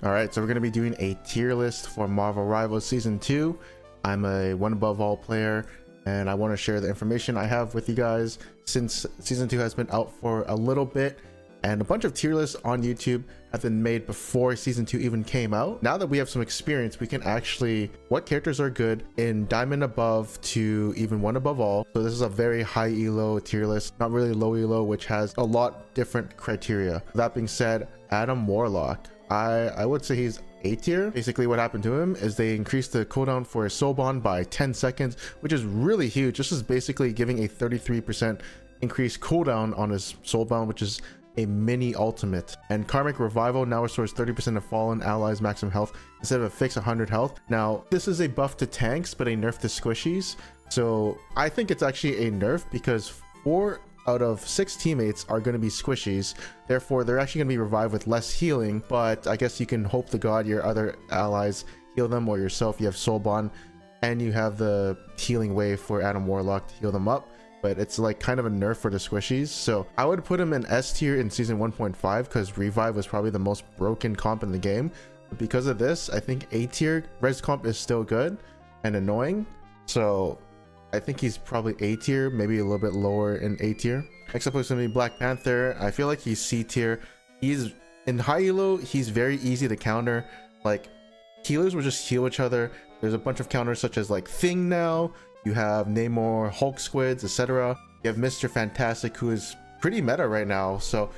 All right, so we're going to be doing a tier list for Marvel Rivals Season 2. I'm a one above all player, and I want to share the information I have with you guys since Season 2 has been out for a little bit, and a bunch of tier lists on YouTube have been made before Season 2 even came out. Now that we have some experience, we can actually, what characters are good in Diamond above to even one above all. So this is a very high elo tier list, not really low elo, which has a lot different criteria. That being said, Adam Warlock, I would say he's A tier. Basically what happened to him is they increased the cooldown for his soul bond by 10 seconds, which is really huge. This is basically giving a 33% increased cooldown on his soul bond, which is a mini ultimate. And Karmic Revival now restores 30% of fallen allies maximum health instead of a fixed 100 health. Now this is a buff to tanks but a nerf to squishies, so I think it's actually a nerf because 4 out of 6 teammates are going to be squishies, therefore they're actually going to be revived with less healing. But I guess you can hope to god your other allies heal them, or yourself, you have soul bond and you have the healing wave for Adam Warlock to heal them up. But it's like kind of a nerf for the squishies, so I would put him in S tier in season 1.5 because revive was probably the most broken comp in the game. But because of this, I think A tier res comp is still good and annoying, so I think he's probably A tier, maybe a little bit lower in A tier. Next up is gonna be Black Panther. I feel like he's C tier. He's in high elo, he's very easy to counter. Like, healers will just heal each other. There's a bunch of counters such as like Thing now. You have Namor, Hulk squids, etc. You have Mr. Fantastic, who is pretty meta right now. So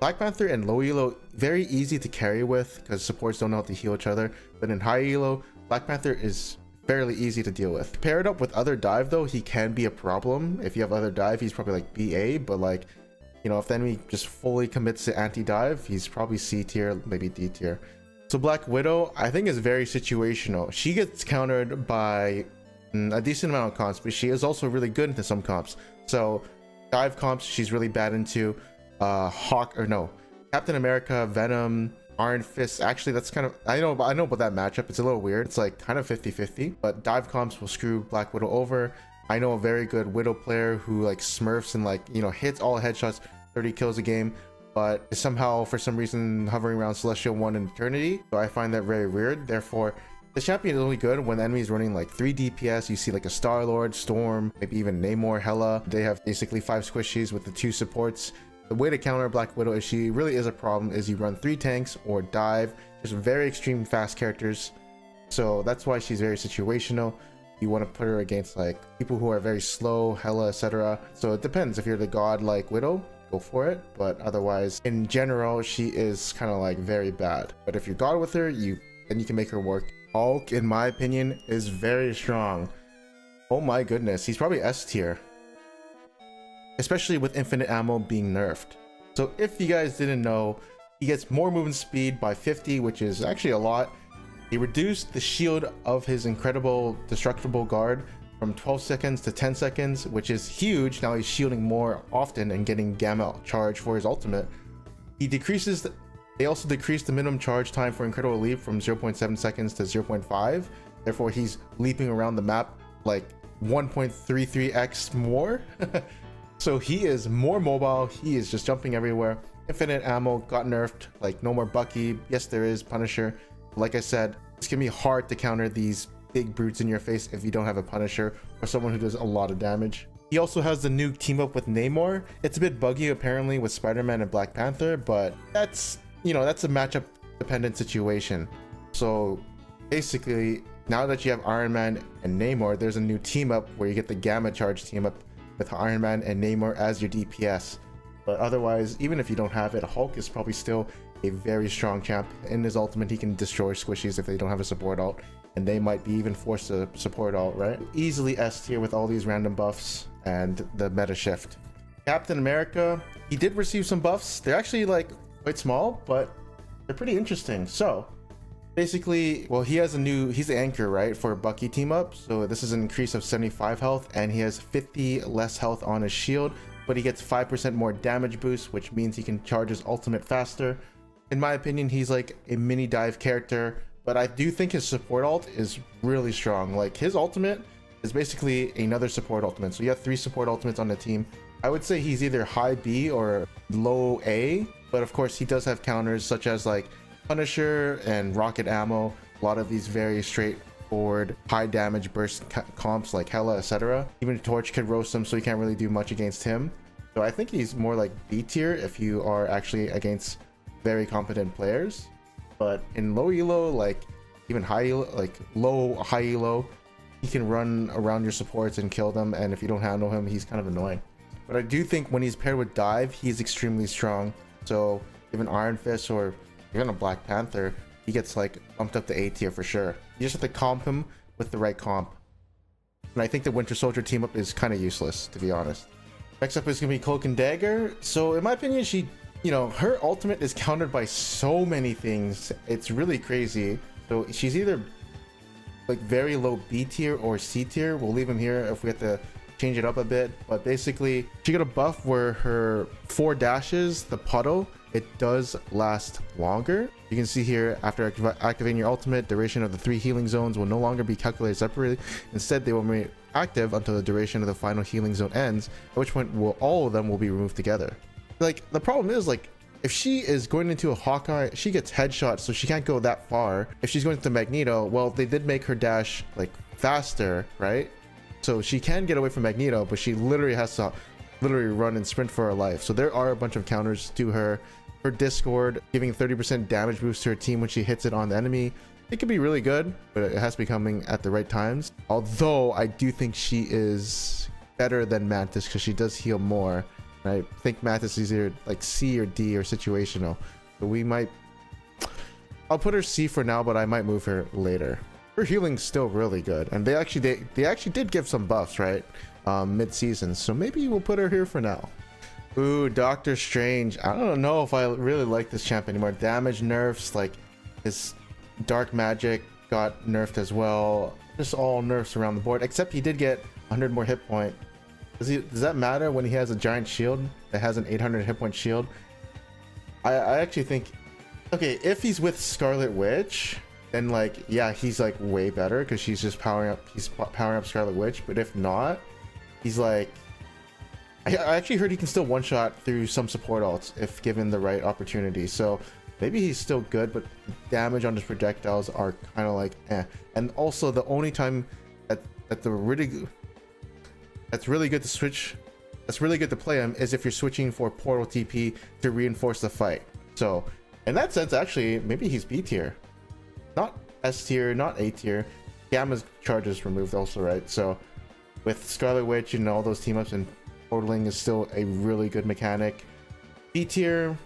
Black Panther and low elo, very easy to carry with because supports don't know how to heal each other. But in high elo, Black Panther is fairly easy to deal with. Paired up with other dive though, he can be a problem. If you have other dive, he's probably like BA, but like, you know, if the enemy just fully commits to anti-dive, he's probably C tier, maybe D tier. So Black Widow, I think is very situational. She gets countered by a decent amount of comps, but she is also really good into some comps. So dive comps she's really bad into. Captain America, Venom, Iron Fist, actually that's kind of, I know about that matchup. It's a little weird. It's like kind of 50-50, but dive comps will screw Black Widow over. I know a very good Widow player who like smurfs and like, you know, hits all headshots, 30 kills a game, but is somehow for some reason hovering around Celestial 1 in Eternity. So I find that very weird. Therefore the champion is only good when the enemy is running like 3 DPS. You see like a Star-Lord, Storm, maybe even Namor, Hela. They have basically 5 squishies with the 2 supports. The way to counter Black Widow, if she really is a problem, is you run 3 tanks or dive. Just very extreme fast characters. So that's why she's very situational. You want to put her against like people who are very slow, Hela, etc. So it depends. If you're the god like Widow, go for it. But otherwise, in general, she is kind of like very bad. But if you're god with her, then you can make her work. Hulk, in my opinion, is very strong. Oh my goodness, he's probably S tier, especially with infinite ammo being nerfed. So if you guys didn't know, he gets more movement speed by 50, which is actually a lot. He reduced the shield of his incredible destructible guard from 12 seconds to 10 seconds, which is huge. Now he's shielding more often and getting gamma charge for his ultimate. They also decreased the minimum charge time for Incredible Leap from 0.7 seconds to 0.5. Therefore, he's leaping around the map like 1.33x more. So he is more mobile. He is just jumping everywhere. Infinite ammo got nerfed, like no more Bucky. Yes, there is Punisher. Like I said, it's gonna be hard to counter these big brutes in your face if you don't have a Punisher or someone who does a lot of damage. He also has the new team up with Namor. It's a bit buggy apparently with Spider-Man and Black Panther, but that's, you know, that's a matchup dependent situation. So basically, now that you have Iron Man and Namor, there's a new team up where you get the Gamma Charge team up with Iron Man and Namor as your DPS. But otherwise, even if you don't have it, Hulk is probably still a very strong champ. In his ultimate, he can destroy squishies if they don't have a support ult, and they might be even forced to support ult, right? Easily S tier with all these random buffs and the meta shift. Captain America, he did receive some buffs. They're actually like quite small, but they're pretty interesting. So basically, well, he's the anchor, right, for Bucky team up. So this is an increase of 75 health, and he has 50 less health on his shield, but he gets 5% more damage boost, which means he can charge his ultimate faster. In my opinion, he's like a mini dive character, but I do think his support ult is really strong. Like, his ultimate is basically another support ultimate. So you have 3 support ultimates on the team. I would say he's either high B or low A, but of course he does have counters such as like Punisher and rocket ammo, a lot of these very straightforward high damage burst comps like Hela, etc. Even Torch could roast him, so you can't really do much against him. So I think he's more like B tier if you are actually against very competent players. But in low elo, like even high elo, like low high elo, he can run around your supports and kill them, and if you don't handle him, he's kind of annoying. But I do think when he's paired with dive, he's extremely strong. So even Iron Fist or even a Black Panther, he gets like bumped up to A tier for sure. You just have to comp him with the right comp. And I think the Winter Soldier team up is kind of useless, to be honest. Next up is gonna be Cloak and Dagger. So in my opinion, she, you know, her ultimate is countered by so many things. It's really crazy. So she's either like very low B tier or C tier. We'll leave him here if we have to change it up a bit. But basically, she got a buff where her 4 dashes, the puddle, it does last longer. You can see here, after activating your ultimate, duration of the 3 healing zones will no longer be calculated separately. Instead, they will remain active until the duration of the final healing zone ends, at which point all of them will be removed together. Like, the problem is, like, if she is going into a Hawkeye, she gets headshot, so she can't go that far. If she's going to Magneto, well, they did make her dash like faster, right? So she can get away from Magneto, but she literally has to run and sprint for her life. So there are a bunch of counters to her. Her Discord giving 30% damage boost to her team when she hits it on the enemy. It could be really good, but it has to be coming at the right times. Although I do think she is better than Mantis because she does heal more. I think Mantis is either like C or D or situational. So we might... I'll put her C for now, but I might move her later. Her healing's still really good. And they actually did give some buffs, right? Mid-season. So maybe we'll put her here for now. Ooh, Doctor Strange. I don't know if I really like this champ anymore. Damage nerfs, like his dark magic got nerfed as well. Just all nerfs around the board. Except he did get 100 more hit point. Does that matter when he has a giant shield that has an 800 hit point shield? I actually think, okay, if he's with Scarlet Witch, then like, yeah, he's like way better because she's just powering up Scarlet Witch. But if not, he's like, I actually heard he can still one shot through some support ults if given the right opportunity. So maybe he's still good, but damage on his projectiles are kind of like eh. And also the only time that's really good to switch, that's really good to play him, is if you're switching for portal TP to reinforce the fight. So in that sense, actually, maybe he's B tier, not S tier, not A tier. Gamma's charge is removed also, right? So with Scarlet Witch and all those team ups, and portaling is still a really good mechanic. B tier,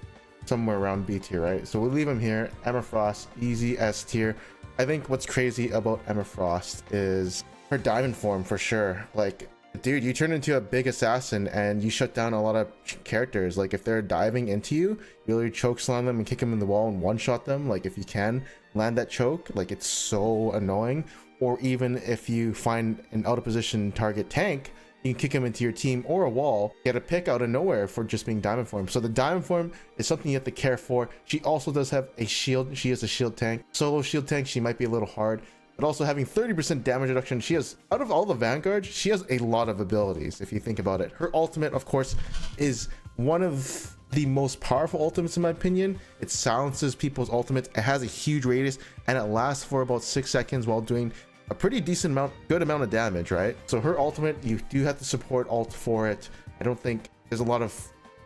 somewhere around B tier, right? So we'll leave him here. Emma Frost, easy S tier. I think what's crazy about Emma Frost is her diamond form for sure. Like, dude, you turn into a big assassin and you shut down a lot of characters. Like if they're diving into you, you literally choke slam them and kick them in the wall and one shot them. Like if you can land that choke, like it's so annoying. Or even if you find an out of position target tank, you can kick him into your team or a wall, get a pick out of nowhere for just being diamond form. So the diamond form is something you have to care for. She also does have a shield. She is a shield tank. Solo shield tank, she might be a little hard. But also having 30% damage reduction, she has, out of all the Vanguards, she has a lot of abilities if you think about it. Her ultimate, of course, is one of the most powerful ultimates in my opinion. It silences people's ultimates. It has a huge radius and it lasts for about 6 seconds while doing a pretty good amount of damage, right? So her ultimate, you do have to support ult for it. I don't think there's a lot of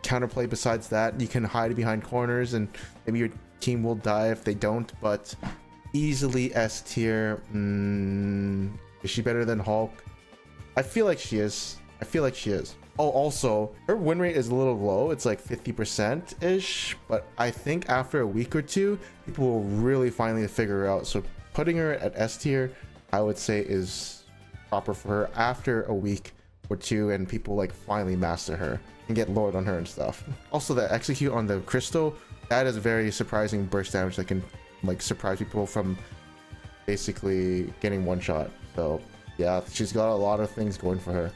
counterplay besides that. You can hide behind corners and maybe your team will die if they don't, but easily S tier. Is she better than Hulk? I feel like she is. Oh, also her win rate is a little low. It's like 50% ish, but I think after a week or two people will really finally figure her out. So putting her at S tier, I would say, is proper for her after a week or two and people like finally master her and get lord on her and stuff. Also, the execute on the crystal, that is very surprising burst damage that can like surprise people from basically getting one shot. So yeah, she's got a lot of things going for her.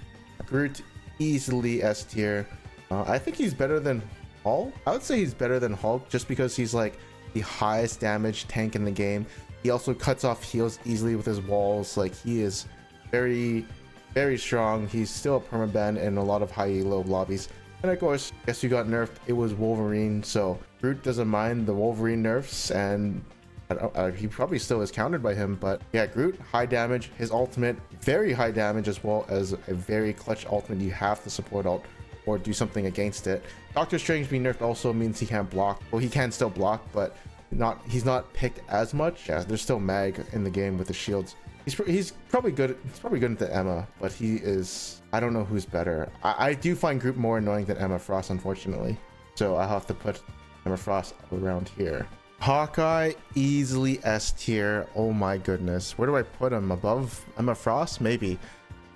Groot, easily S tier. I think he's better than Hulk. I would say he's better than Hulk just because he's like the highest damage tank in the game. He also cuts off heals easily with his walls. Like he is very, very strong. He's still a permaban in a lot of high elo lobbies. And of course, guess who got nerfed? It was Wolverine. So Groot doesn't mind the Wolverine nerfs, and he probably still is countered by him. But yeah, Groot, high damage. His ultimate, very high damage, as well as a very clutch ultimate. You have to support ult or do something against it. Doctor Strange being nerfed also means he can't block. Well, he can still block, but he's not picked as much. Yeah, there's still Mag in the game with the shields. He's probably good. He's probably good into Emma, but he is. I don't know who's better. I do find Groot more annoying than Emma Frost, unfortunately. So I'll have to put Emma Frost around here. Hawkeye, easily S tier. Oh my goodness. Where do I put him? Above Emma Frost? Maybe.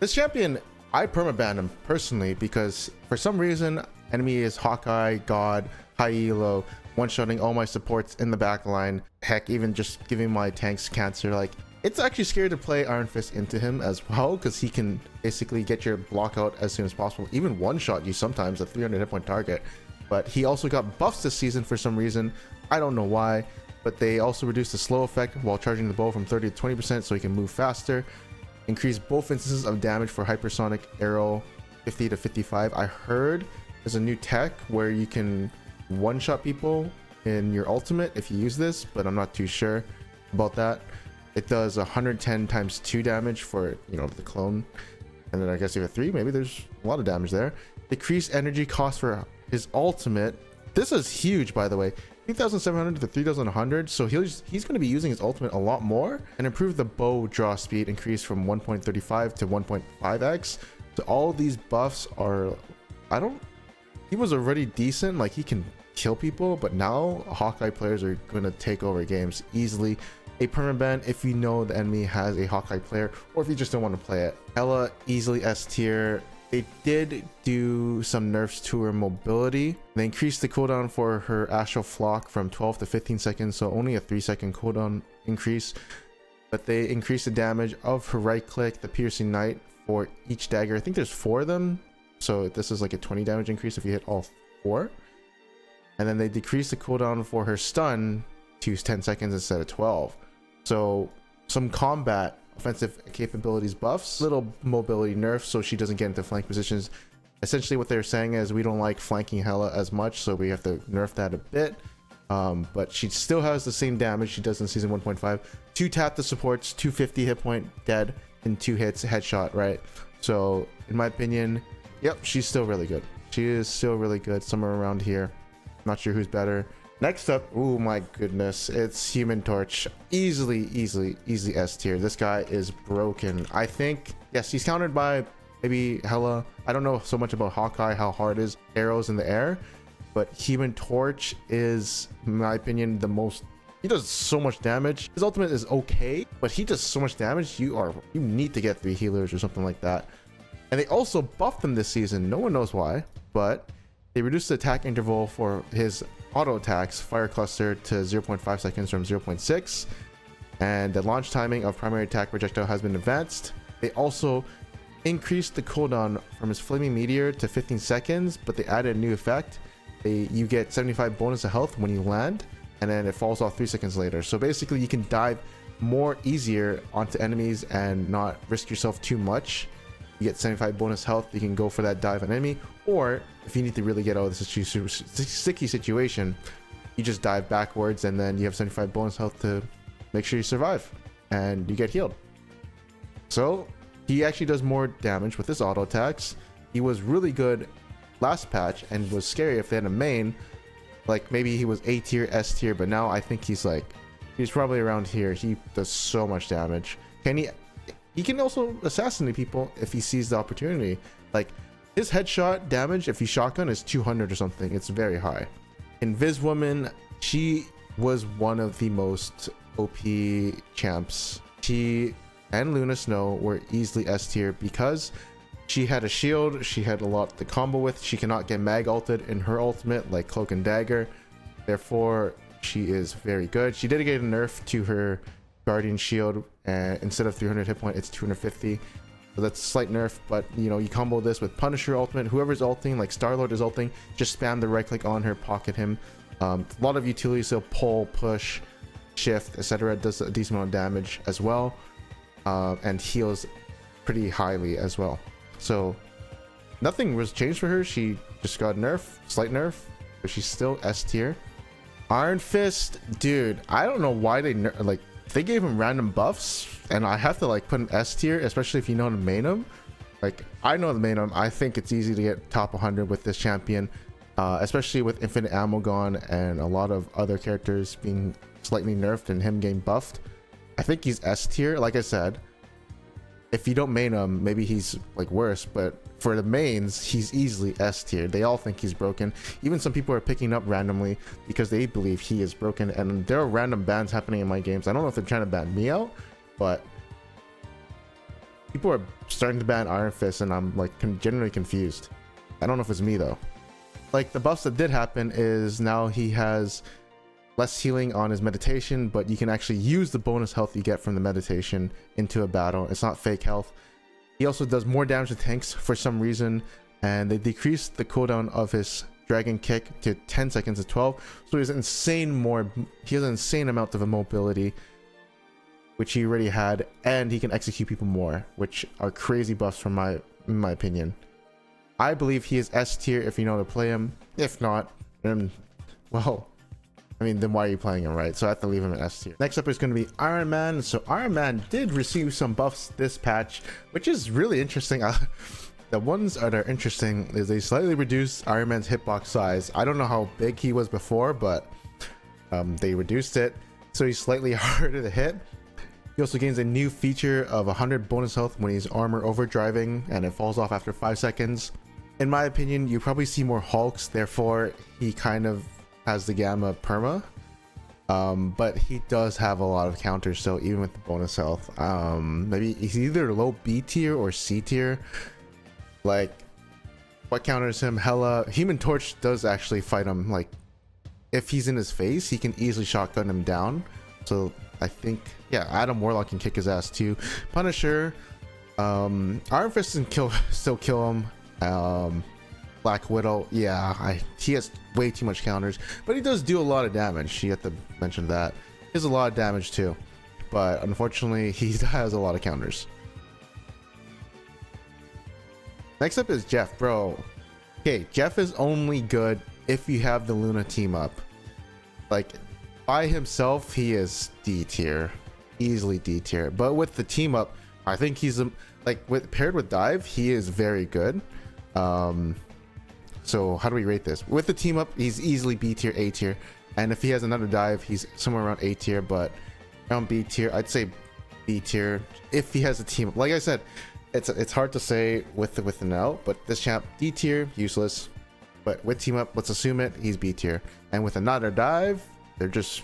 This champion, I permaban him personally because for some reason, enemy is Hawkeye, God, high elo, one-shotting all my supports in the back line. Heck, even just giving my tanks cancer. Like, it's actually scary to play Iron Fist into him as well because he can basically get your block out as soon as possible. Even one-shot you sometimes, a 300 hit point target. But he also got buffs this season for some reason. I don't know why, but they also reduced the slow effect while charging the bow from 30 to 20% so he can move faster. Increase both instances of damage for hypersonic arrow 50 to 55. I heard there's a new tech where you can one-shot people in your ultimate if you use this, but I'm not too sure about that. It does 110 times 2 damage for, you know, the clone. And then I guess you have 3, maybe there's a lot of damage there. Decrease energy cost for his ultimate. This is huge, by the way. 3,700 to 3,100. So he's going to be using his ultimate a lot more, and improve the bow draw speed, increase from 1.35 to 1.5x. So all these buffs are, he was already decent, like he can kill people, but now Hawkeye players are going to take over games easily. A permaban if you know the enemy has a Hawkeye player, or if you just don't want to play it. Hela, easily S tier. They did do some nerfs to her mobility. They increased the cooldown for her astral flock from 12 to 15 seconds, so only a 3-second cooldown increase. But they increased the damage of her right click, the piercing knight, for each dagger. I think there's 4 of them, so this is like a 20 damage increase if you hit all 4. And then they decreased the cooldown for her stun to 10 seconds instead of 12. So some combat offensive capabilities buffs, little mobility nerfs so she doesn't get into flank positions. Essentially what they're saying is we don't like flanking Hela as much, so we have to nerf that a bit. But she still has the same damage she does in season 1.5. 2 tap the supports, 250 hit point dead in 2 hits, headshot, right? So in my opinion, yep, she's still really good. She is still really good, somewhere around here. Not sure who's better. Next up, oh my goodness, it's Human Torch. Easily S tier. This guy is broken. I think, yes, he's countered by maybe Hela. I don't know so much about Hawkeye, how hard is arrows in the air, but Human Torch is, in my opinion, the most. He does so much damage. His ultimate is okay, but he does so much damage. You need to get 3 healers or something like that. And they also buffed him this season. No one knows why, but they reduced the attack interval for his auto attacks, fire cluster, to 0.5 seconds from 0.6, and the launch timing of primary attack projectile has been advanced. They also increased the cooldown from his flaming meteor to 15 seconds, but they added a new effect. You get 75 bonus of health when you land, and then it falls off 3 seconds later. So basically you can dive more easier onto enemies and not risk yourself too much. You get 75 bonus health, you can go for that dive on enemy, or if you need to really get out of this sticky situation, you just dive backwards and then you have 75 bonus health to make sure you survive and you get healed. So he actually does more damage with his auto attacks. He was really good last patch and was scary if they had a main, like maybe he was A tier, S tier, but now I think he's probably around here. He does so much damage. He can also assassinate people if he sees the opportunity. Like his headshot damage, if he shotgun, is 200 or something. It's very high. Invis Woman, she was one of the most OP champs. She and Luna Snow were easily S tier because she had a shield. She had a lot to combo with. She cannot get mag ulted in her ultimate like Cloak and Dagger. Therefore, she is very good. She did get a nerf to her Guardian Shield, and instead of 300 hit point, it's 250. So that's a slight nerf, but you know, you combo this with Punisher ultimate. Whoever's ulting, like Star-Lord is ulting, just spam the right click on her, pocket him. A lot of utilities, so pull, push, shift, etc. does a decent amount of damage as well, and heals pretty highly as well. So nothing was changed for her. She just got nerf, slight nerf, but she's still S tier. Iron Fist, dude, I don't know why like they gave him random buffs, and I have to like put an S tier, especially if you know how to main him. Like, I know the main him. I think it's easy to get top 100 with this champion, especially with infinite ammo gone and a lot of other characters being slightly nerfed and him getting buffed. I think he's S tier. Like I said, if you don't main him, maybe he's like worse, but for the mains, he's easily S tier. They all think he's broken. Even some people are picking up randomly because they believe he is broken, and there are random bans happening in my games. I don't know if they're trying to ban me out, but people are starting to ban Iron Fist, and I'm like genuinely confused. I don't know if it's me though. Like, the buffs that did happen is now he has less healing on his meditation, but you can actually use the bonus health you get from the meditation into a battle. It's not fake health. He also does more damage to tanks for some reason, and they decreased the cooldown of his dragon kick to 10 seconds to 12. So he has an insane amount of mobility, which he already had, and he can execute people more, which are crazy buffs in my opinion. I believe he is S tier if you know how to play him. If not, then, well, I mean, then why are you playing him, right? So I have to leave him in S tier. Next up is going to be Iron Man. So Iron Man did receive some buffs this patch, which is really interesting. The ones that are interesting is they slightly reduced Iron Man's hitbox size. I don't know how big he was before, but they reduced it, so he's slightly harder to hit. He also gains a new feature of 100 bonus health when he's armor overdriving, and it falls off after 5 seconds. In my opinion, you probably see more Hulks, therefore he kind of has the gamma perma, but he does have a lot of counters, so even with the bonus health, maybe he's either low B tier or C tier. Like, what counters him? Hela. Human Torch does actually fight him. Like, if he's in his face, he can easily shotgun him down. So I think, yeah, Adam Warlock can kick his ass too. Punisher, Iron Fist can still kill him. Black Widow, yeah, he has way too much counters, but he does do a lot of damage. You have to mention that. He has a lot of damage too, but unfortunately he has a lot of counters. Next up is Jeff, bro. Okay, Jeff is only good if you have the Luna team up. Like, by himself he is D tier, easily D tier, but with the team up, I think he's paired with Dive, he is very good. So how do we rate this? With the team up, he's easily B tier, A tier, and if he has another Dive, he's somewhere around A tier, but around B tier. I'd say B tier if he has a team up. Like I said, it's hard to say with and out, but this champ, D tier, useless, but with team up, let's assume it, he's B tier. And with another Dive, they're just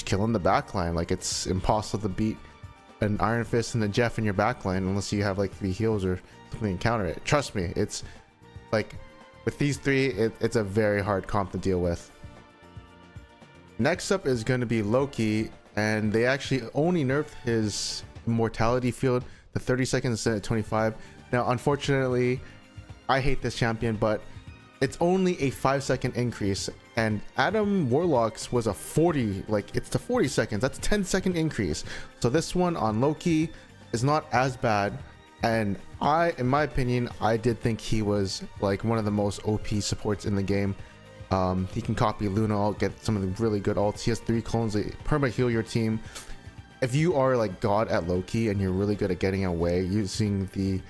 killing the backline. Like, it's impossible to beat an Iron Fist and a Jeff in your backline unless you have like 3 heals or something to counter it. Trust me, it's like, with these 3, it's a very hard comp to deal with. Next up is going to be Loki, and they actually only nerfed his immortality field to 30 seconds instead of 25. Now, unfortunately, I hate this champion, but it's only a 5-second increase, and Adam Warlock's was a 40, like, it's to 40 seconds. That's a 10-second increase. So this one on Loki is not as bad, and in my opinion, I did think he was like one of the most OP supports in the game. He can copy Luna ult, get some of the really good ults. He has 3 clones that perma heal your team. If you are like god at Loki and you're really good at getting away using the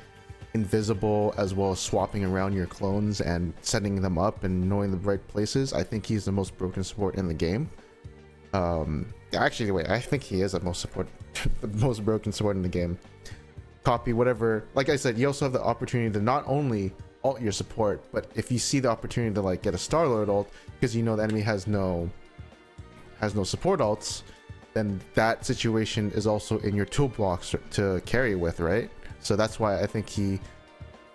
invisible as well as swapping around your clones and setting them up and knowing the right places, I think he's the most broken support in the game. Actually, wait, I think he is the most broken support in the game. Copy whatever. Like I said, you also have the opportunity to not only ult your support, but if you see the opportunity to like get a Star-Lord ult because you know the enemy has no support ults, then that situation is also in your toolbox to carry with, right? So that's why I think he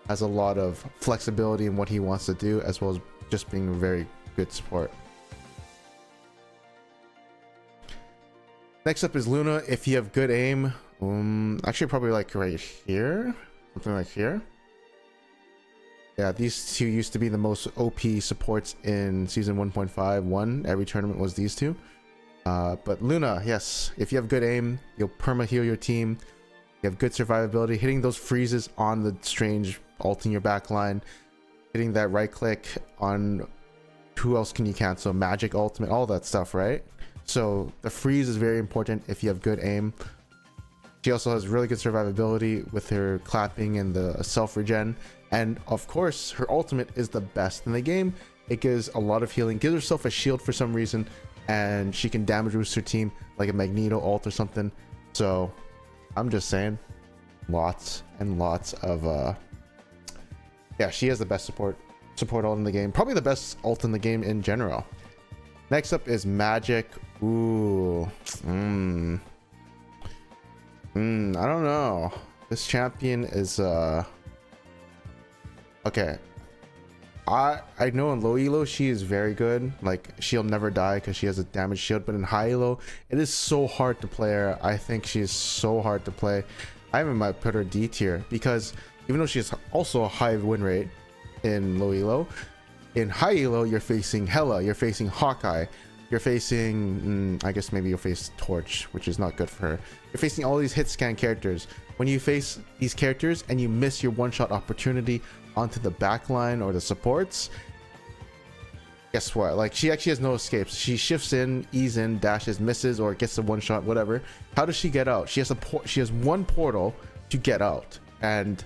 has a lot of flexibility in what he wants to do, as well as just being a very good support. Next up is Luna. If you have good aim, actually probably like right here, something like here. Yeah, these two used to be the most OP supports in season 1.5. Every tournament was these two. But Luna, yes, if you have good aim, you'll perma heal your team. You have good survivability, hitting those freezes on the strange ulting your backline, hitting that right click on who else can you cancel? Magik ultimate, all that stuff, right? So the freeze is very important if you have good aim. She also has really good survivability with her clapping and the self regen, and of course her ultimate is the best in the game. It gives a lot of healing, gives herself a shield for some reason, and she can damage boost her team like a Magneto ult or something. So I'm just saying, lots and lots of yeah, she has the best support ult in the game, probably the best ult in the game in general. Next up is Magik. Ooh, I don't know. This champion is okay. I know in low elo she is very good, like she'll never die because she has a damage shield, but in high elo it is so hard to play her. I think she's so hard to play. I even might put her D tier because even though she has also a high win rate in low elo, in high elo you're facing Hela, you're facing Hawkeye, you're facing I guess maybe you'll face Torch, which is not good for her. You're facing all these hit scan characters. When you face these characters and you miss your one-shot opportunity onto the backline or the supports, guess what? Like, she actually has no escapes. She shifts in, ease in, dashes, misses, or gets a one-shot, whatever. How does she get out? She has one portal to get out, and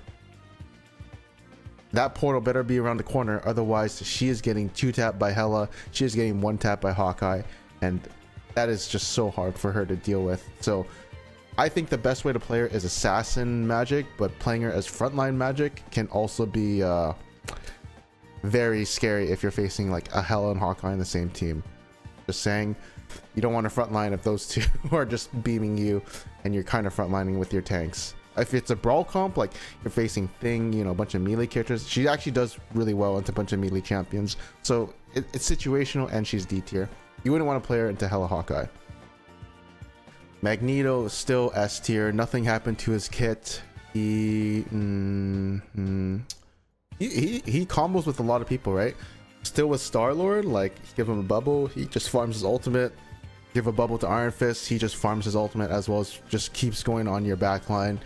that portal better be around the corner, otherwise she is getting 2-tapped by Hela, she is getting 1-tapped by Hawkeye, and that is just so hard for her to deal with. So I think the best way to play her is assassin Magik, but playing her as frontline Magik can also be very scary if you're facing like a Hela and Hawkeye in the same team. Just saying, you don't want to frontline if those two are just beaming you and you're kind of frontlining with your tanks. If it's a brawl comp, like you're facing Thing, you know, a bunch of melee characters, she actually does really well into a bunch of melee champions. So it's situational, and she's D tier. You wouldn't want to play her into Hela Hawkeye. Magneto is still S tier. Nothing happened to his kit. He combos with a lot of people, right? Still with Star-Lord, like he give him a bubble, he just farms his ultimate. Give a bubble to Iron Fist, he just farms his ultimate, as well as just keeps going on your backline.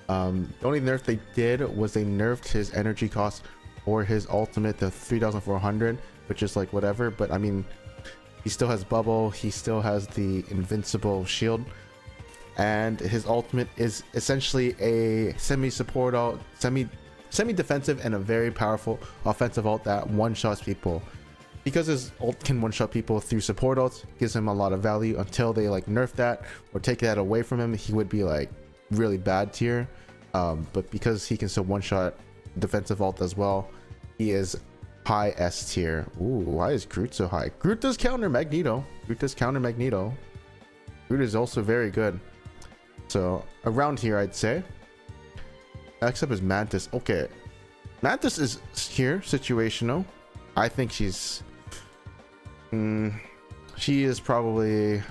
The only nerf they did was they nerfed his energy cost for his ultimate to 3,400, which is like whatever, but I mean, he still has bubble, he still has the invincible shield, and his ultimate is essentially a semi-support ult, semi-defensive, and a very powerful offensive ult that one-shots people. Because his ult can one-shot people through support ults, gives him a lot of value. Until they like nerf that or take that away from him, he would be like really bad tier. But because he can still one-shot defensive ult as well, he is high S tier. Ooh, why is Groot so high? Groot does counter Magneto. Groot is also very good. So around here, I'd say. Next up is Mantis. Okay, Mantis is here, situational. I think she's she is probably,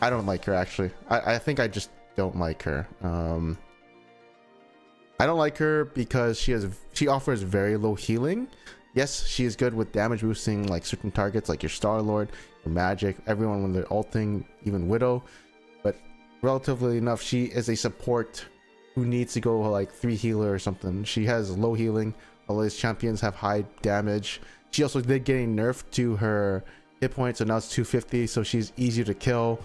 I don't like her actually. I think I just don't like her. I don't like her because she offers very low healing. Yes, she is good with damage boosting like certain targets like your Star-Lord, your Magik, everyone when they're ulting, even Widow. But relatively enough, she is a support who needs to go like 3 healer or something. She has low healing. All these champions have high damage. She also did getting nerfed to her hit points, so now it's 250, so she's easier to kill.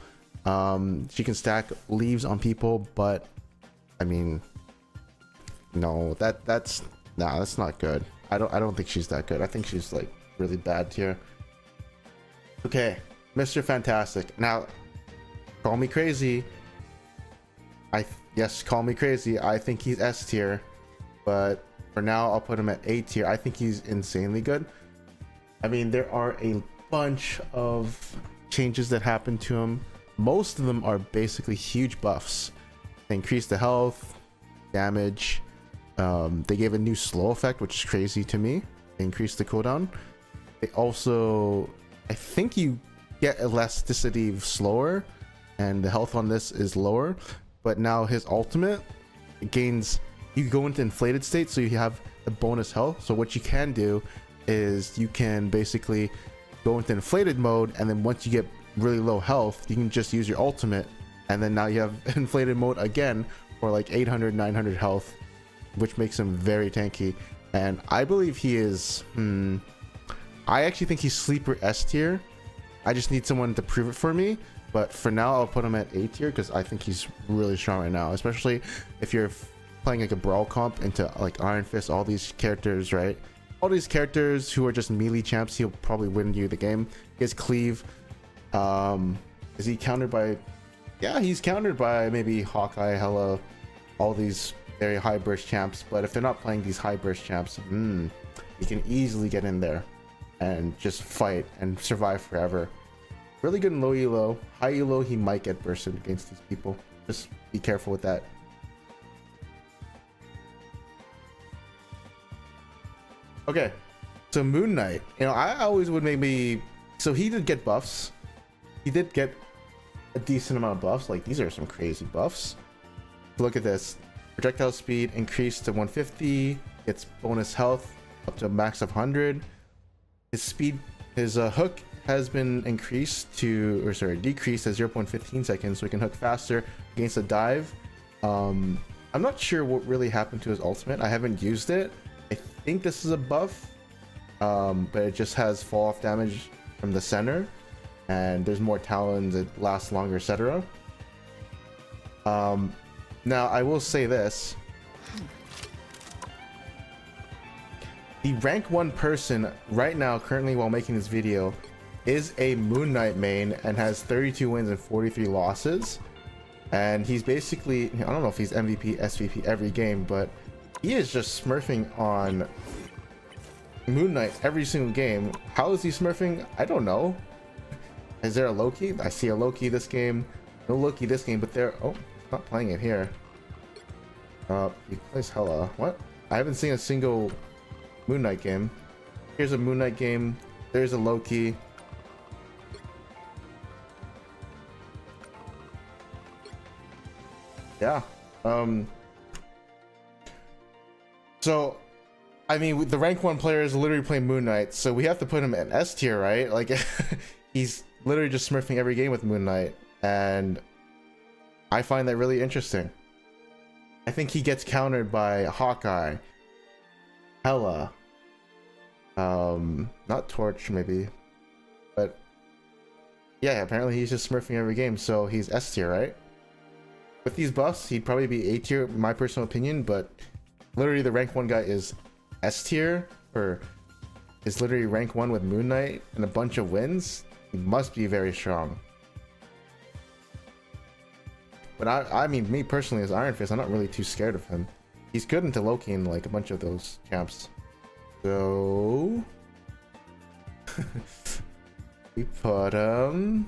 She can stack leaves on people, but I mean, no, that's not good. I don't think she's that good. I think she's like really bad tier. Okay, Mr. Fantastic. Now, call me crazy. Yes, call me crazy. I think he's S tier, but for now I'll put him at A tier. I think he's insanely good. I mean, there are a bunch of changes that happen to him. Most of them are basically huge buffs. They increase the health, damage. They gave a new slow effect, which is crazy to me. They increased the cooldown. They also, I think you get elasticity slower, and the health on this is lower. But now his ultimate, it gains, you go into inflated state, so you have the bonus health. So what you can do is you can basically go into inflated mode, and then once you get really low health, you can just use your ultimate, and then now you have inflated mode again for like 800, 900 health, which makes him very tanky. And I believe he is I actually think he's sleeper S tier. I just need someone to prove it for me. But for now, I'll put him at A tier because I think he's really strong right now, especially if you're playing like a brawl comp into like Iron Fist, all these characters, right? All these characters who are just melee champs, he'll probably win you the game. He has cleave. Is he countered by? Yeah, he's countered by maybe Hawkeye, Hela, all these very high burst champs. But if they're not playing these high burst champs, you can easily get in there and just fight and survive forever. Really good in low elo. High elo, he might get bursted against these people. Just be careful with that. Okay, so Moon Knight. You know, I always would maybe. So he did get buffs. He did get a decent amount of buffs. Like, these are some crazy buffs. Look at this. Projectile speed increased to 150. Gets bonus health up to a max of 100. His speed, his hook has been increased to, or sorry, decreased to 0.15 seconds, so he can hook faster against a dive. I'm not sure what really happened to his ultimate. I haven't used it. I think this is a buff, but it just has fall off damage from the center, and there's more talons, it lasts longer, etc. Now I will say this: the rank 1 person right now, currently while making this video, is a Moon Knight main and has 32 wins and 43 losses. And he's basically, I don't know if he's MVP, SVP every game, but he is just smurfing on Moon Knight every single game. How is he smurfing? I don't know. Is there a Loki? I see a Loki this game. No Loki this game, but they're, oh, not playing it here. He plays Hela. What? I haven't seen a single Moon Knight game. Here's a Moon Knight game. There's a Loki. Yeah. So, I mean, the rank 1 player is literally playing Moon Knight, so we have to put him in S tier, right? Like, he's literally just smurfing every game with Moon Knight, and I find that really interesting. I think he gets countered by Hawkeye, Hela, not Torch maybe, but yeah, apparently he's just smurfing every game, so he's S tier, right? With these buffs, he'd probably be A tier, my personal opinion, but literally the rank 1 guy is S tier, or is literally rank 1 with Moon Knight and a bunch of wins. He must be very strong. But I mean, me personally as Iron Fist, I'm not really too scared of him. He's good into Loki and like a bunch of those champs. So we put him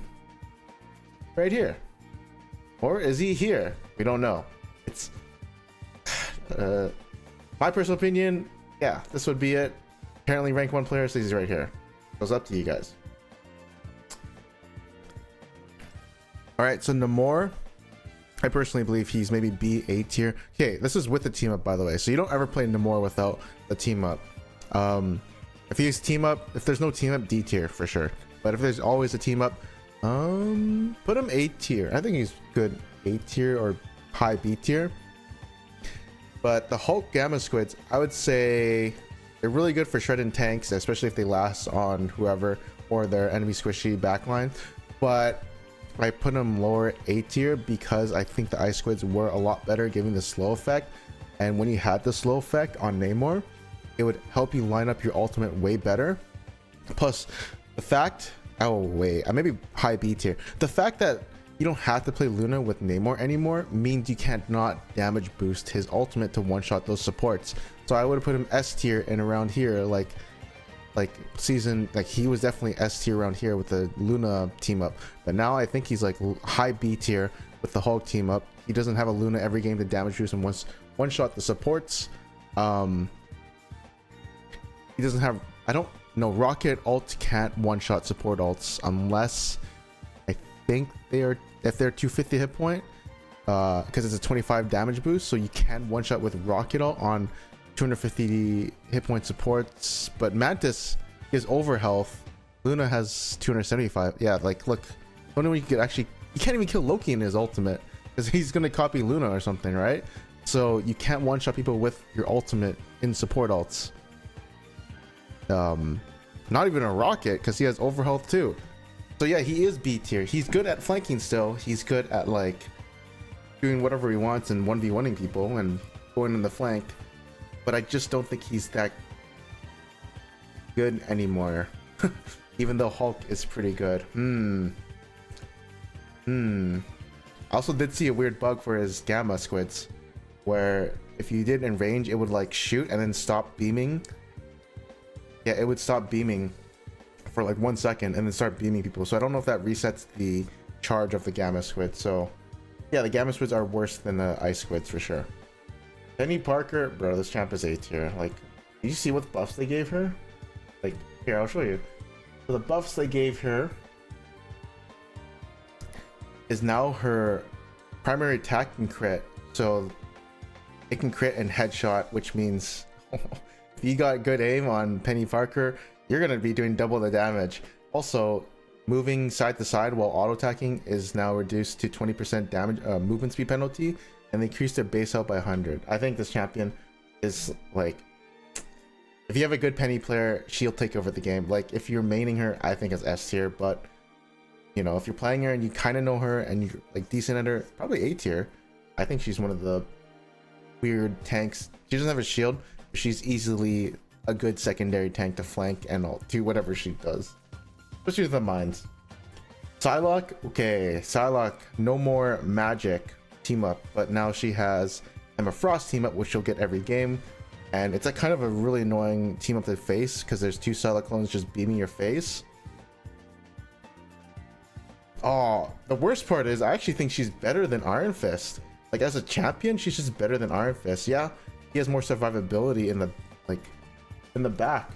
right here. Or is he here? We don't know. It's my personal opinion. Yeah, this would be it. Apparently rank 1 player, so he's right here. Goes up to you guys. Alright, so Namor, I personally believe he's maybe B, A tier. Okay, this is with the team up, by the way. So you don't ever play Namor without the team up. If he's team up, if there's no team up, D tier for sure. But if there's always a team up, put him A tier. I think he's good A tier or high B tier. But the Hulk Gamma Squids, I would say they're really good for shredding tanks, especially if they last on whoever or their enemy squishy backline. But I put them lower A tier because I think the Ice Squids were a lot better giving the slow effect. And when you had the slow effect on Namor, it would help you line up your ultimate way better. Plus the fact, oh wait, maybe high B tier. The fact that you don't have to play Luna with Namor anymore means you can't not damage boost his ultimate to one-shot those supports. So I would have put him S tier and around here, like season, like he was definitely S tier around here with the Luna team up. But now I think he's like high B tier with the Hulk team up. He doesn't have a Luna every game to damage boost and one-shot the supports. He doesn't have, I don't know, Rocket ult can't one-shot support ults unless I think if they're 250 hit point, because it's a 25 damage boost, so you can one-shot with Rocket ult on 250 hit point supports. But Mantis is over health. Luna has 275. Yeah, like look, only way you could actually, you can't even kill Loki in his ultimate because he's gonna copy Luna or something, right? So you can't one-shot people with your ultimate in support ults. Not even a rocket, because he has overhealth too. So yeah, he is B tier. He's good at flanking still. He's good at like doing whatever he wants and 1v1ing people and going in the flank. But I just don't think he's that good anymore. Even though Hulk is pretty good. I also did see a weird bug for his gamma squids, where if you did in range, it would like shoot and then stop beaming. Yeah, it would stop beaming for like 1 second and then start beaming people. So I don't know if that resets the charge of the gamma squid. So yeah, the gamma squids are worse than the ice squids for sure. Penny Parker, bro, this champ is A tier. Like, did you see what buffs they gave her? Like, here, I'll show you. So the buffs they gave her is now her primary attack can crit. So it can crit and headshot, which means if you got good aim on Penny Parker, you're gonna be doing double the damage. Also, moving side to side while auto attacking is now reduced to 20% damage movement speed penalty, and they increased their base health by 100. I think this champion is like, if you have a good Penny player, she'll take over the game. Like if you're maining her, I think it's S tier, but you know, if you're playing her and you kind of know her and you're like decent at her, probably A tier. I think she's one of the weird tanks. She doesn't have a shield, but she's easily a good secondary tank to flank and do whatever she does, especially with the mines. Psylocke, okay, Psylocke, no more Magik team up, but now she has Emma Frost team up, which she'll get every game. And it's a kind of a really annoying team up to face because there's two Psylocke clones just beaming your face. Oh, the worst part is I actually think she's better than Iron Fist. Like as a champion, she's just better than Iron Fist. Yeah, he has more survivability in the back.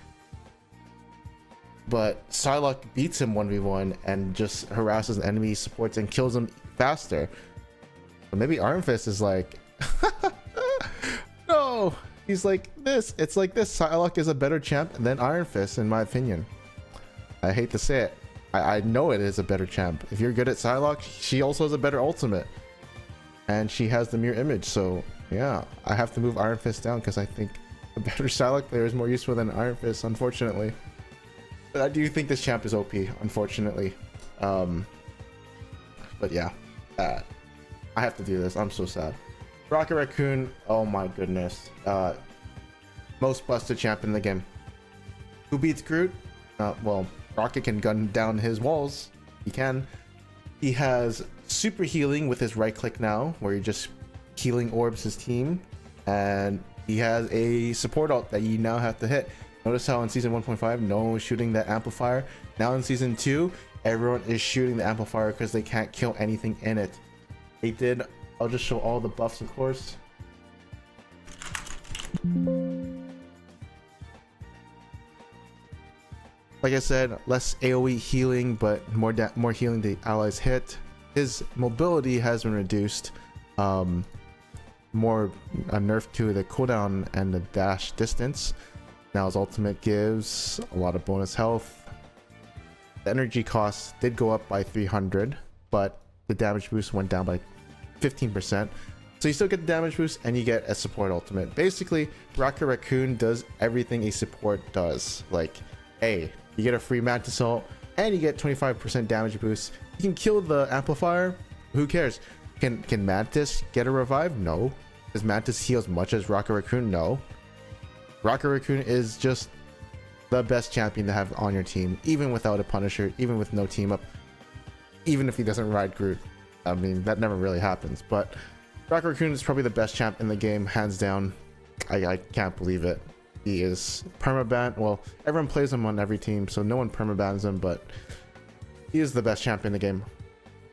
But Psylocke beats him 1v1 and just harasses enemy supports and kills him faster. But maybe Iron Fist is like, no, he's like this. It's like this. Psylocke is a better champ than Iron Fist, in my opinion. I hate to say it. I know it is a better champ. If you're good at Psylocke, she also has a better ultimate. And she has the mirror image. So yeah, I have to move Iron Fist down because I think a better Psylocke player is more useful than Iron Fist, unfortunately. But I do think this champ is OP, unfortunately. But yeah, I have to do this. I'm so sad. Rocket Raccoon, oh my goodness. Most busted champ in the game. Who beats Groot? Well, Rocket can gun down his walls. He can. He has super healing with his right click now, where he just healing orbs his team. And he has a support ult that you now have to hit. Notice how in season 1.5, no one was shooting the amplifier. Now in season 2, everyone is shooting the amplifier because they can't kill anything in it. They did. I'll just show all the buffs, of course. Like I said, less AoE healing, but more healing the allies hit. His mobility has been reduced. More a nerf to the cooldown and the dash distance. Now his ultimate gives a lot of bonus health. The energy cost did go up by 300, but the damage boost went down by 15%. So you still get the damage boost and you get a support ultimate. Basically, Rocket Raccoon does everything a support does. Like, hey, you get a free Mantis ult and you get 25% damage boost. You can kill the amplifier. Who cares? Can Mantis get a revive? No. Does Mantis heal as much as Rocket Raccoon? No. Rocket Raccoon is just the best champion to have on your team, even without a Punisher, even with no team up, even if he doesn't ride Groot. I mean, that never really happens, but Rocket Raccoon is probably the best champ in the game, hands down. I can't believe it. He is permaban. Well, everyone plays him on every team, so no one permabans him, but he is the best champ in the game.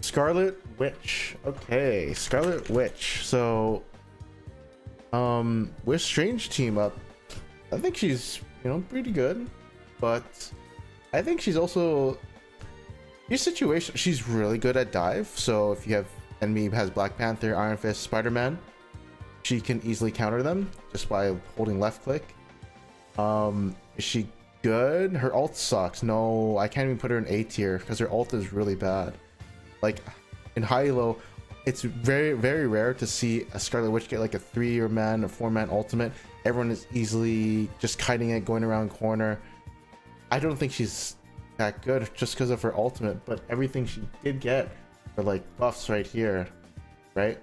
Scarlet Witch. Okay, Scarlet Witch. So, with Strange team up, I think she's, you know, pretty good, but I think she's also your situation. She's really good at dive. So if you have enemy has Black Panther, Iron Fist, Spider-Man, she can easily counter them just by holding left click. Is she good? Her ult sucks. No, I can't even put her in A tier because her ult is really bad. Like in Hela, it's very, very rare to see a Scarlet Witch get like a 3-man or 4-man ultimate. Everyone is easily just kiting it, going around corner. I don't think she's that good just because of her ultimate, but everything she did get are like buffs right here, right?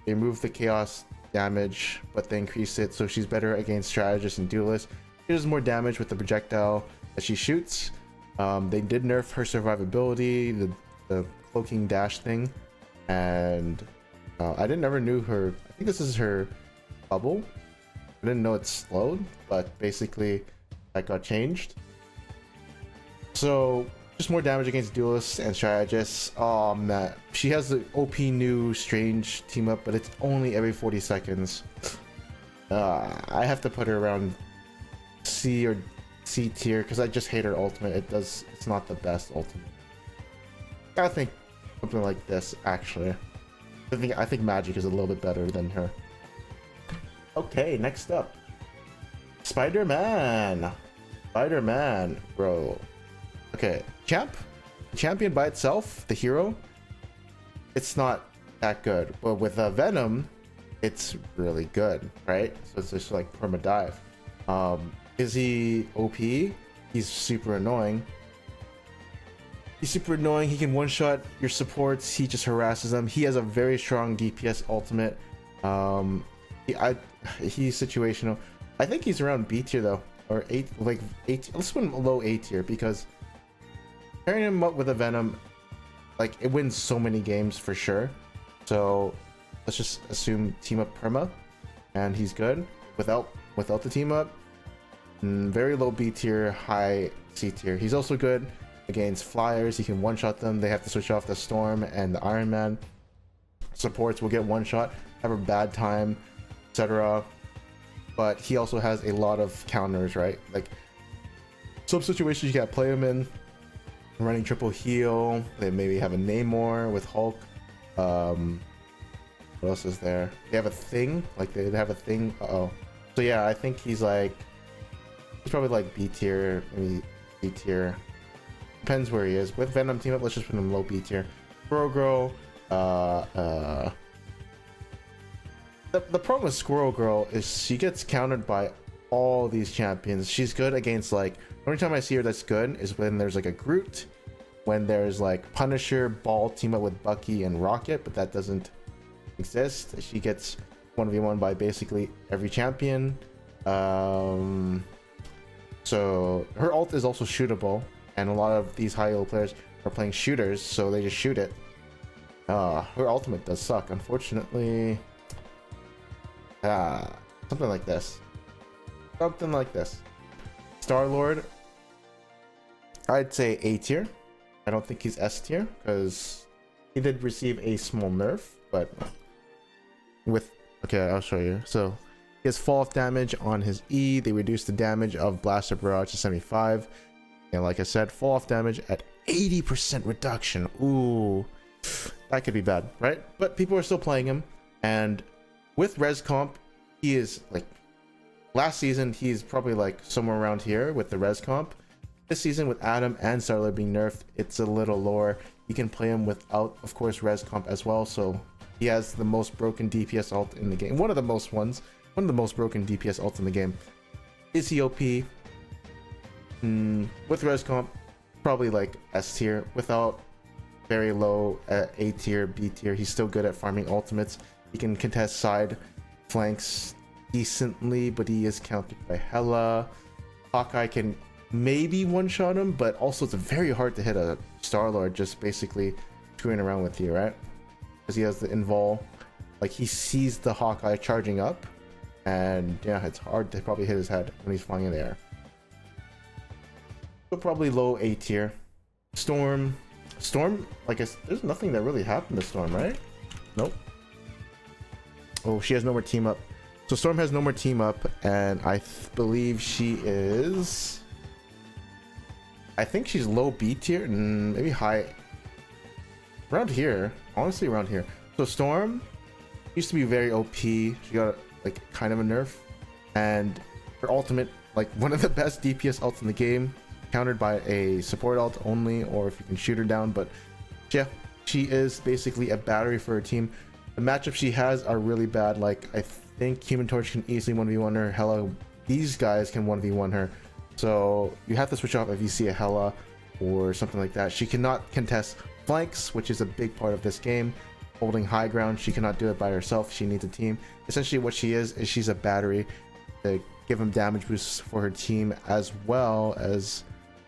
They remove the chaos damage, but they increase it, so she's better against strategists and duelists. She does more damage with the projectile that she shoots. They did nerf her survivability, the cloaking dash thing, and I never knew her. I think this is her bubble. I didn't know it slowed, but basically that got changed. So just more damage against duelists and strategists. Oh man, she has the OP new strange team up, but it's only every 40 seconds. I have to put her around C or C tier because I just hate her ultimate. It's not the best ultimate. I think something like this actually. I think Magik is a little bit better than her. Okay, next up, Spider-Man, bro. Okay, champion by itself, the hero, it's not that good, but with Venom, it's really good, right? So it's just like perma dive. Is he OP? He's super annoying. He can one-shot your supports. He just harasses them. He has a very strong DPS ultimate. He's situational. I think he's around B tier though, or 8, like 8. Let's put him low A tier because pairing him up with a Venom, like it wins so many games for sure. So let's just assume team up perma, and he's good without the team up. Very low B tier, high C tier. He's also good against flyers. He can one-shot them. They have to switch off the Storm and the Iron Man. Supports will get one-shot, have a bad time, etc. But he also has a lot of counters, right? Like some situations you gotta play him in, running triple heal. They maybe have a Namor with Hulk. What else is there? They have a thing. Like they have a thing. So yeah, I think he's probably like B tier, maybe B tier. Depends where he is. With Venom team up, let's just put him low B tier. Squirrel Girl. The problem with Squirrel Girl is she gets countered by all these champions. She's good against, like, the only time I see her that's good is when there's like a Groot, when there's like Punisher, Ball team up with Bucky and Rocket, but that doesn't exist. She gets 1v1 by basically every champion. So her ult is also shootable, and a lot of these high elo players are playing shooters, so they just shoot it. Her ultimate does suck, unfortunately. Something like this. Star-Lord, I'd say A tier. I don't think he's S tier because he did receive a small nerf, but okay, I'll show you. So he has fall off damage on his E. They reduce the damage of Blaster Barrage to 75. And like I said, fall off damage at 80% reduction. Ooh, that could be bad, right? But people are still playing him. And with res comp, he is like, last season, he's probably like somewhere around here with the res comp. This season with Adam and Scarlet being nerfed, it's a little lower. You can play him without, of course, res comp as well. So he has the most broken DPS ult in the game. One of the most broken DPS ults in the game. Is he OP? With res comp, probably like S tier. Without, very low A tier, B tier. He's still good at farming ultimates. He can contest side flanks decently, but he is countered by Hela. Hawkeye can maybe one-shot him, but also it's very hard to hit a Star-Lord just basically screwing around with you, right? Because he has the invul. Like, he sees the Hawkeye charging up, and yeah, it's hard to probably hit his head when he's flying in the air. So probably low A tier. Storm, like, there's nothing that really happened to Storm, right? Nope. Oh, she has no more team up. So Storm has no more team up, and I believe she is, I think she's low B tier and maybe high around here, honestly around here. So Storm used to be very OP. She got like kind of a nerf, and her ultimate, like one of the best DPS ults in the game, countered by a support ult only, or if you can shoot her down. But yeah, she is basically a battery for her team. The matchups she has are really bad. Like, I think Human Torch can easily 1v1 her. Hela, these guys can 1v1 her. So you have to switch off if you see a Hela or something like that. She cannot contest flanks, which is a big part of this game. Holding high ground, she cannot do it by herself. She needs a team. Essentially what she is she's a battery to give him damage boosts for her team, as well as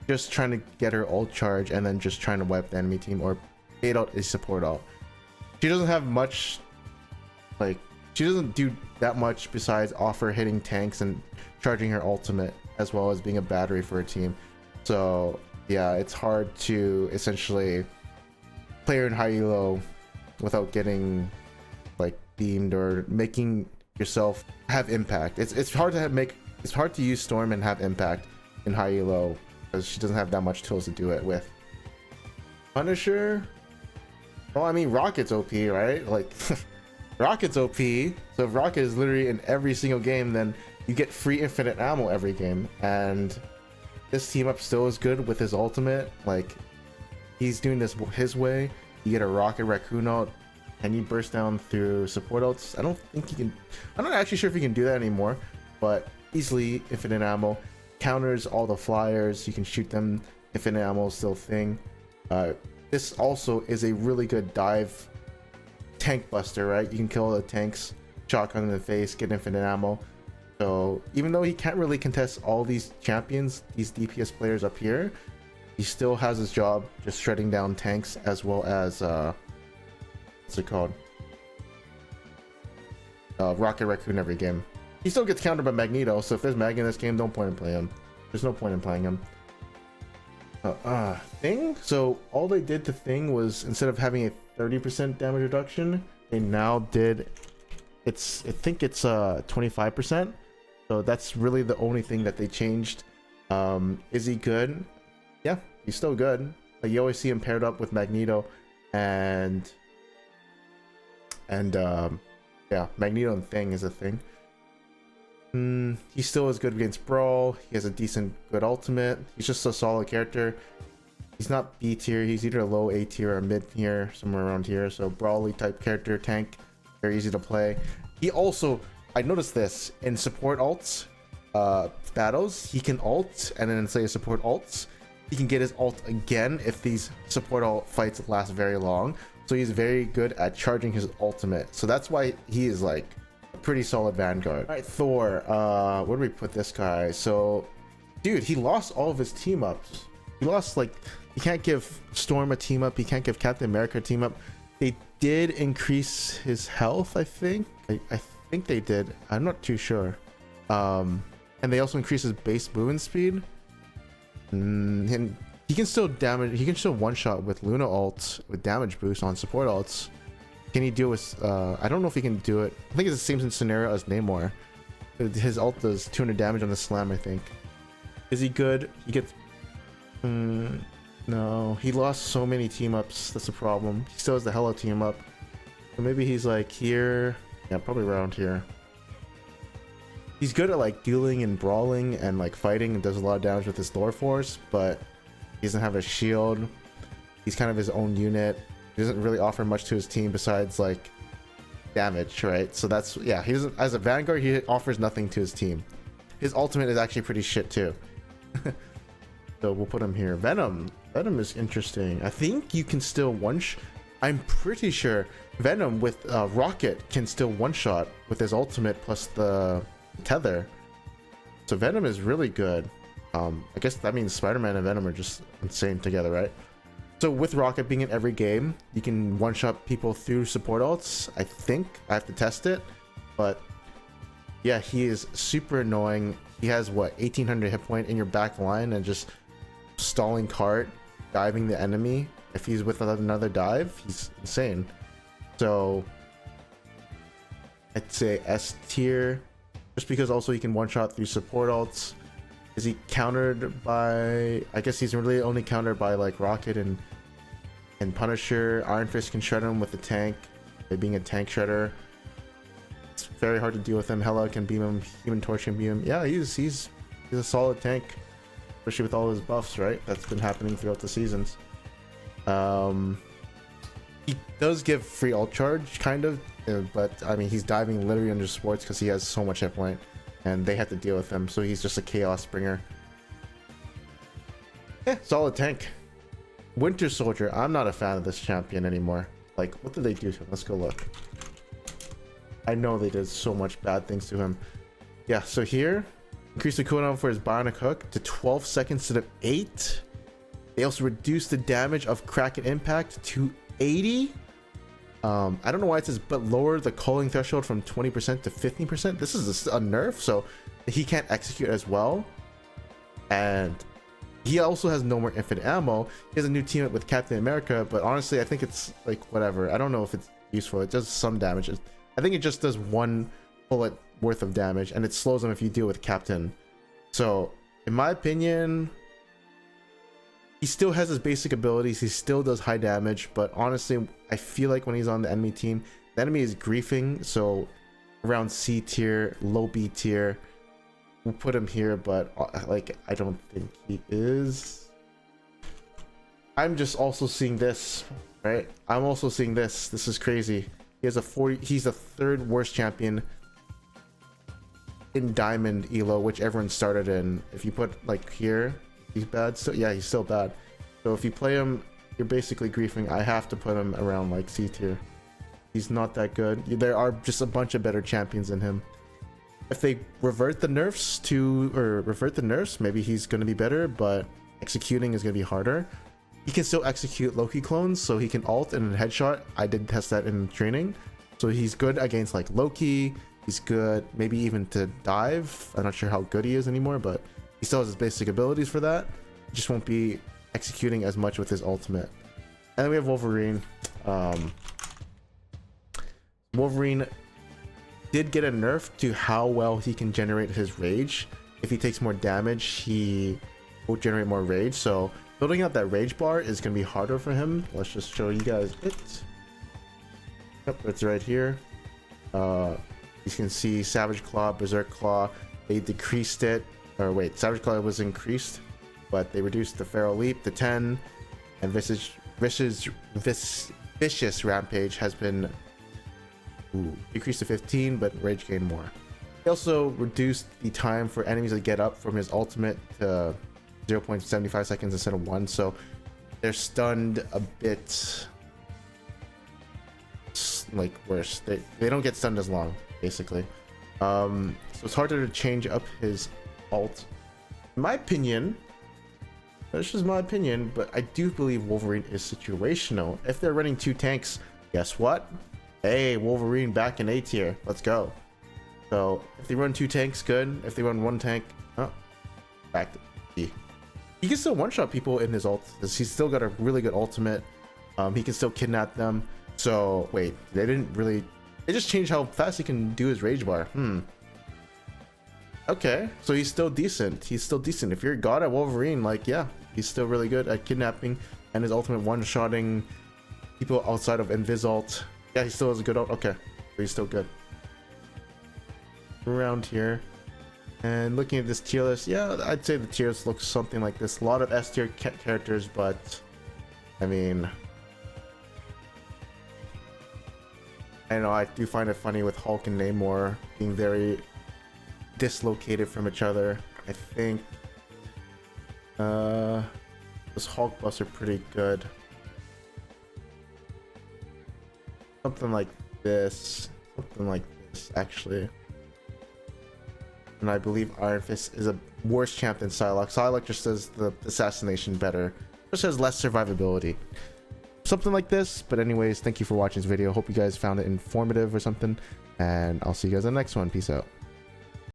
just trying to get her ult charge and then just trying to wipe the enemy team or bait out a support ult. She doesn't have much, like, she doesn't do that much besides offer hitting tanks and charging her ultimate, as well as being a battery for her team. So yeah, it's hard to essentially play her in high elo without getting like beamed or making yourself have impact. It's hard to it's hard to use Storm and have impact in high elo because she doesn't have that much tools to do it with. Punisher, well, I mean, Rocket's OP, right? Like Rocket's OP, so if Rocket is literally in every single game, then you get free infinite ammo every game. And this team up still is good with his ultimate. Like, he's doing this his way. You get a Rocket Raccoon ult, and you burst down through support ults. I don't think he can, I'm not actually sure if he can do that anymore, but easily infinite ammo. Counters all the flyers, you can shoot them, infinite ammo is still a thing. This also is a really good dive tank buster, right? You can kill the tanks, shotgun in the face, get infinite ammo. So even though he can't really contest all these champions, these DPS players up here, he still has his job just shredding down tanks, as well as what's it called, Rocket Raccoon every game. He still gets countered by Magneto, so if there's Mag in this game, don't point in playing him. There's no point in playing him. Thing, so all they did to Thing was, instead of having a 30% damage reduction, they now did, I think it's 25%. So that's really the only thing that they changed. Is he good? Yeah, he's still good. Like, you always see him paired up with Magneto, and yeah, Magneto and Thing is a thing. He still is good against Brawl. He has a decent good ultimate. He's just a solid character. He's not B tier, he's either a low A tier or mid tier, somewhere around here. So Brawly type character, tank, very easy to play. He also, I noticed this in support ults battles, he can ult, and then say support ults, he can get his ult again if these support ult fights last very long. So he's very good at charging his ultimate. So that's why he is like a pretty solid Vanguard. All right, Thor, where do we put this guy? So dude, he lost all of his team ups. He lost, like, he can't give Storm a team up, he can't give Captain America a team up. They did increase his health, I think. I think they did, I'm not too sure. And they also increased his base movement speed. And he can still damage, he can still one shot with Luna ults with damage boost on support ults. Can he do with I don't know if he can do it, I think it's the same scenario as Namor. His ult does 200 damage on the slam, I think. Is he good? He gets no, he lost so many team ups, that's a problem. He still has the Hela team up, so maybe he's like here, yeah, probably around here. He's good at like dueling and brawling and like fighting, and does a lot of damage with his Thor force, but he doesn't have a shield. He's kind of his own unit. He doesn't really offer much to his team besides like damage, right? So that's, yeah, he doesn't, as a Vanguard, he offers nothing to his team. His ultimate is actually pretty shit too. So we'll put him here. Venom is interesting. I think you can still I'm pretty sure Venom with Rocket can still one-shot with his ultimate plus the tether. So Venom is really good. I guess that means Spider-Man and Venom are just insane together, right? So with Rocket being in every game, you can one-shot people through support ults. I think I have to test it, but yeah, he is super annoying. He has what, 1800 hit point in your back line and just stalling cart, diving the enemy. If he's with another dive, he's insane. So I'd say S tier, just because also he can one shot through support ults. Is he countered by, I guess he's really only countered by like Rocket and Punisher. Iron Fist can shred him with the tank by being a tank shredder. It's very hard to deal with him. Hela can beam him, Human Torch can beam him. Yeah, he's a solid tank, especially with all his buffs, right? That's been happening throughout the seasons. He does give free ult charge, kind of, but I mean, he's diving literally under supports because he has so much hit point, and they have to deal with him. So he's just a chaos bringer. Solid tank. Winter Soldier. I'm not a fan of this champion anymore. Like, what did they do to him? Let's go look. I know they did so much bad things to him. Yeah, so here, increase the cooldown for his bionic hook to 12 seconds instead of 8. They also reduced the damage of crack and impact to 80. I don't know why it says, but lower the calling threshold from 20% to 15%. This is a nerf, so he can't execute as well. And he also has no more infinite ammo. He has a new teammate with Captain America, but honestly, I think it's like whatever. I don't know if it's useful. It does some damage. I think it just does 1 bullet worth of damage, and it slows him if you deal with Captain. So, in my opinion, he still has his basic abilities. He still does high damage, but honestly, I feel like when he's on the enemy team, the enemy is griefing. So, around C tier, low B tier. We'll put him here, but like I don't think he is. I'm just also seeing this, right? I'm also seeing this. This is crazy. He has a 40. He's the 3rd worst champion in Diamond Elo, which everyone started in. If you put like here, he's bad. So yeah, he's still bad. So if you play him, you're basically griefing. I have to put him around like C tier. He's not that good. There are just a bunch of better champions than him. If they revert the nerfs, maybe he's going to be better, but executing is going to be harder. He can still execute Loki clones, so he can ult and headshot. I did test that in training. So he's good against like Loki. He's good maybe even to dive. I'm not sure how good he is anymore, but he still has his basic abilities for that. He just won't be executing as much with his ultimate. And then we have Wolverine. Wolverine did get a nerf to how well he can generate his rage. If he takes more damage, he will generate more rage. So building out that rage bar is going to be harder for him. Let's just show you guys it. Yep, it's right here. You can see Savage Claw, Berserk Claw. They decreased it. Or wait, Savage Claw was increased, but they reduced the Feral Leap to 10. And Vicious Rampage has been decreased to 15, but rage gain more. He also reduced the time for enemies to get up from his ultimate to 0.75 seconds instead of 1, so they're stunned a bit like worse. They don't get stunned as long, basically. So it's harder to change up his ult. In my opinion, that's just my opinion, but I do believe Wolverine is situational. If they're running 2 tanks, guess what? Hey, Wolverine back in A tier. Let's go. So if they run 2 tanks, good. If they run 1 tank, back to B. He can still one-shot people in his ult. He's still got a really good ultimate. He can still kidnap them. So wait, they just changed how fast he can do his rage bar. Okay, so he's still decent. He's still decent. If you're a god at Wolverine, like yeah, he's still really good at kidnapping and his ultimate one-shotting people outside of Invis-ult. Yeah, he still has a good ult. Okay, so he's still good. Around here. And looking at this tier list, yeah, I'd say the tier list looks something like this. A lot of S tier characters, but I mean, I know I do find it funny with Hulk and Namor being very dislocated from each other. I think those Hulk buffs are pretty good. Something like this, actually. And I believe Iron Fist is a worse champ than Psylocke. Psylocke just does the assassination better. Just has less survivability. Something like this. But anyways, thank you for watching this video. Hope you guys found it informative or something. And I'll see you guys in the next one. Peace out.